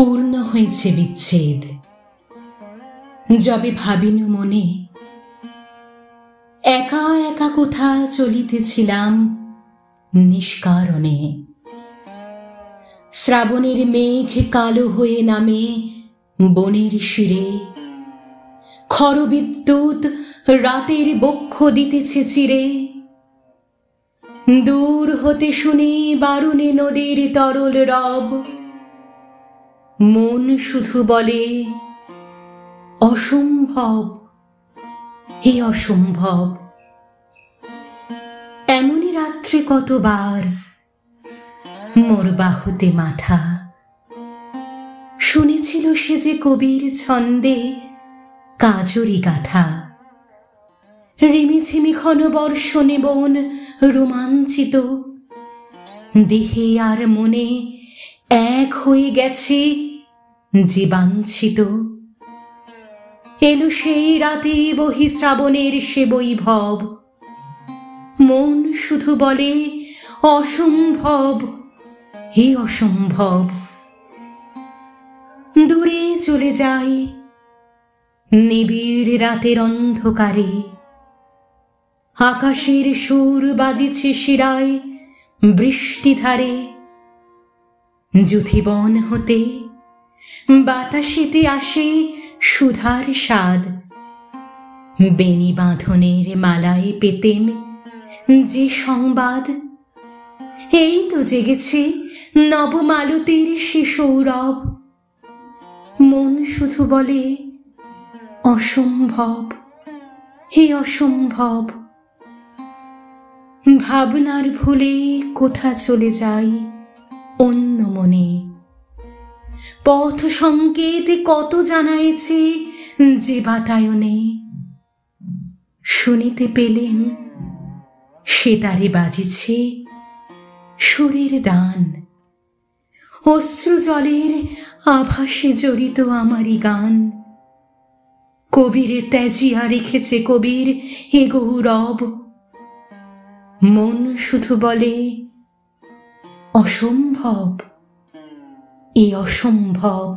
পূর্ণ হয়েছে বিচ্ছেদ। যবে ভাবিনু মনে, একা একা কোথা চলিতেছিলাম নিষ্কারণে। শ্রাবণের মেঘ কালো হয়ে নামে বনের শিরে, খরবিদ্যুৎ রাতের বক্ষ দিতেছে চিরে। দূর হতে শুনি বারুণে নদীর তরল রব, মন শুধু বলে অসম্ভব, হে অসম্ভব। এমনই রাত্রে কতবার মোর বাহুতে মাথা, শুনেছিল সে যে কবির ছন্দে কাজরি গাথা। রিমিঝিমি ক্ষণ বর্ষণে বন রোমাঞ্চিত, দেহে আর মনে এক হয়ে গেছে যে বাঞ্ছিত। এলো সেই রাতে বহি শ্রাবণের সে বৈভব, মন শুধু বলে অসম্ভব, হে অসম্ভব। দূরে চলে যাই নিবিড় রাতের অন্ধকারে, আকাশের সুর বাজিছে শিরায় বৃষ্টিধারে। যুথিবন হতে বাতাসেতে আসে সুধার স্বাদ, বেনি বাঁধনের মালায় পেতেম যে সংবাদ। এই তো জেগেছে নবমালতীর সে সৌরভ, মন শুধু বলে অসম্ভব, হে অসম্ভব। ভাবনার ভুলে কোথা চলে যাই অন্য মনে, পথ সংকেত কত জানাইছে যে বাতায়নে। শুনিতে পেলেন সে তারে বাজিছে সুরের দান, অশ্রু জলের আভাসে জড়িত আমারই গান। কবির ত্যাজিয়া রেখেছে কবির এ গৌরব, মন শুধু বলে অসম্ভব, এ অসম্ভব।